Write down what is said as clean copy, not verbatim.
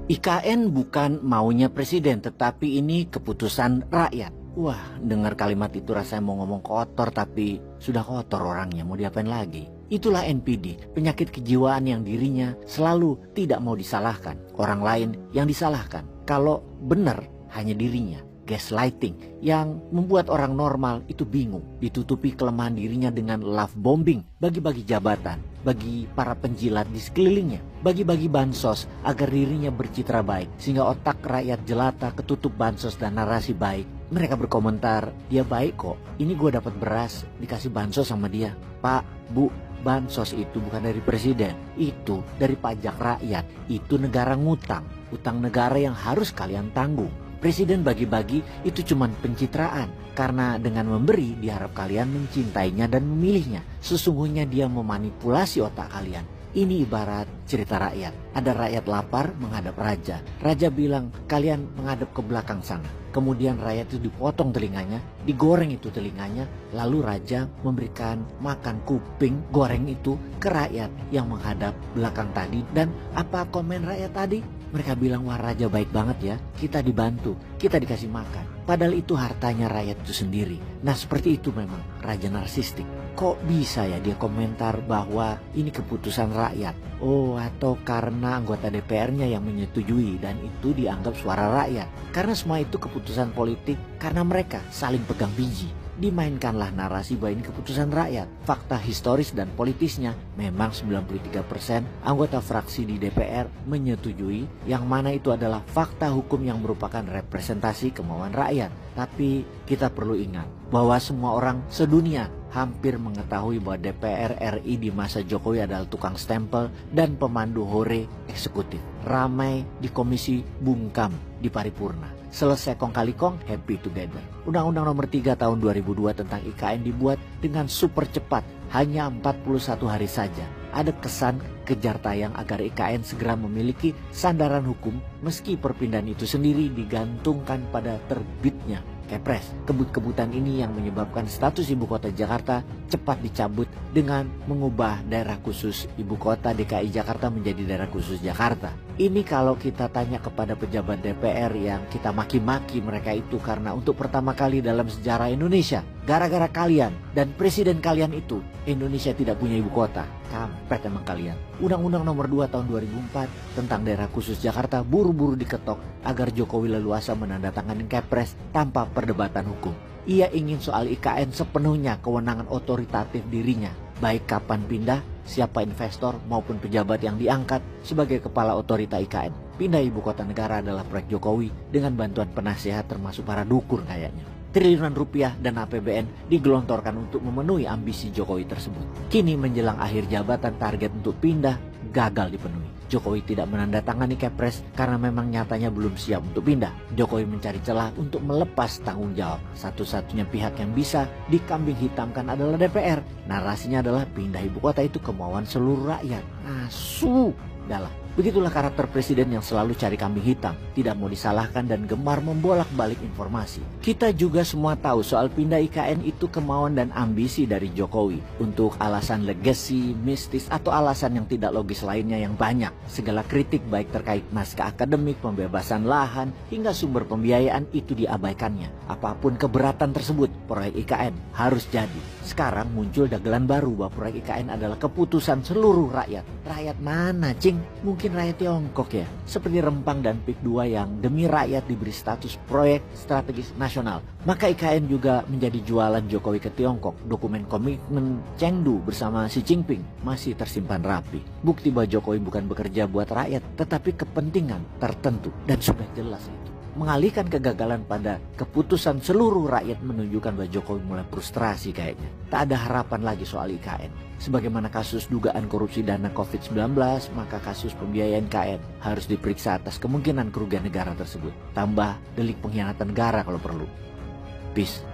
IKN bukan maunya presiden, tetapi ini keputusan rakyat. Wah, dengar kalimat itu rasanya mau ngomong kotor, tapi sudah kotor orangnya, mau diapain lagi? Itulah NPD, penyakit kejiwaan yang dirinya selalu tidak mau disalahkan. Orang lain yang disalahkan. Kalau benar, hanya dirinya. Gaslighting yang membuat orang normal itu bingung, ditutupi kelemahan dirinya dengan love bombing, bagi-bagi jabatan, bagi para penjilat di sekelilingnya, bagi-bagi bansos agar dirinya bercitra baik, sehingga otak rakyat jelata ketutup bansos dan narasi baik. Mereka berkomentar, dia baik kok, ini gue dapat beras, dikasih bansos sama dia. Pak, Bu, bansos itu bukan dari presiden, itu dari pajak rakyat, itu negara ngutang, utang negara yang harus kalian tanggung. Presiden bagi-bagi itu cuma pencitraan, karena dengan memberi diharap kalian mencintainya dan memilihnya. Sesungguhnya dia memanipulasi otak kalian. Ini ibarat cerita rakyat. Ada rakyat lapar menghadap raja. Raja bilang, kalian menghadap ke belakang sana. Kemudian rakyat itu dipotong telinganya, digoreng itu telinganya. Lalu raja memberikan makan kuping goreng itu ke rakyat yang menghadap belakang tadi. Dan apa komen rakyat tadi? Mereka bilang, wah raja baik banget ya, kita dibantu, kita dikasih makan. Padahal itu hartanya rakyat itu sendiri. Nah seperti itu memang raja narsistik. Kok bisa ya dia komentar bahwa ini keputusan rakyat? Oh, atau karena anggota DPR-nya yang menyetujui dan itu dianggap suara rakyat. Karena semua itu keputusan politik, karena mereka saling pegang biji. Dimainkanlah narasi bahwa ini keputusan rakyat. Fakta historis dan politisnya memang 93% anggota fraksi di DPR menyetujui, yang mana itu adalah fakta hukum yang merupakan representasi kemauan rakyat. Tapi kita perlu ingat bahwa semua orang sedunia hampir mengetahui bahwa DPR RI di masa Jokowi adalah tukang stempel dan pemandu hore eksekutif. Ramai di komisi bungkam di paripurna. Selesai kong kali kong, happy together. Undang-Undang nomor 3 tahun 2002 tentang IKN dibuat dengan super cepat, hanya 41 hari saja. Ada kesan kejar tayang agar IKN segera memiliki sandaran hukum, meski perpindahan itu sendiri digantungkan pada terbitnya Kepres. Kebut-kebutan ini yang menyebabkan status ibu kota Jakarta cepat dicabut dengan mengubah daerah khusus ibu kota DKI Jakarta menjadi daerah khusus Jakarta. Ini kalau kita tanya kepada pejabat DPR yang kita maki-maki mereka itu karena untuk pertama kali dalam sejarah Indonesia, gara-gara kalian dan presiden kalian itu, Indonesia tidak punya ibu kota. Kampret emang kalian. Undang-Undang nomor 2 tahun 2004 tentang daerah khusus Jakarta buru-buru diketok agar Jokowi leluasa menandatangani Kepres tanpa perdebatan hukum. Ia ingin soal IKN sepenuhnya kewenangan otoritatif dirinya, baik kapan pindah, siapa investor maupun pejabat yang diangkat sebagai kepala otorita IKN. Pindah ibu kota negara adalah proyek Jokowi dengan bantuan penasehat termasuk para dukun kayaknya. Triliunan rupiah dan APBN digelontorkan untuk memenuhi ambisi Jokowi tersebut. Kini menjelang akhir jabatan, target untuk pindah gagal dipenuhi. Jokowi tidak menandatangani Kepres karena memang nyatanya belum siap untuk pindah. Jokowi mencari celah untuk melepas tanggung jawab. Satu-satunya pihak yang bisa dikambing hitamkan adalah DPR. Narasinya adalah pindah ibu kota itu kemauan seluruh rakyat. Asu, dalam. Begitulah karakter presiden yang selalu cari kambing hitam, tidak mau disalahkan dan gemar membolak-balik informasi. Kita juga semua tahu soal pindah IKN itu kemauan dan ambisi dari Jokowi untuk alasan legacy, mistis, atau alasan yang tidak logis lainnya yang banyak. Segala kritik baik terkait naskah akademik, pembebasan lahan, hingga sumber pembiayaan itu diabaikannya. Apapun keberatan tersebut, proyek IKN harus jadi. Sekarang muncul dagelan baru bahwa proyek IKN adalah keputusan seluruh rakyat. Rakyat mana, Cing? Mungkin rakyat Tiongkok ya, seperti Rempang dan PIK 2 yang demi rakyat diberi status proyek strategis nasional. Maka IKN juga menjadi jualan Jokowi ke Tiongkok. Dokumen komitmen Chengdu bersama Xi Jinping masih tersimpan rapi. Bukti bahwa Jokowi bukan bekerja buat rakyat, tetapi kepentingan tertentu, dan sudah jelas itu. Mengalihkan kegagalan pada keputusan seluruh rakyat menunjukkan bahwa Jokowi mulai frustrasi kayaknya. Tak ada harapan lagi soal IKN. Sebagaimana kasus dugaan korupsi dana COVID-19, maka kasus pembiayaan IKN harus diperiksa atas kemungkinan kerugian negara tersebut. Tambah delik pengkhianatan negara kalau perlu. Peace.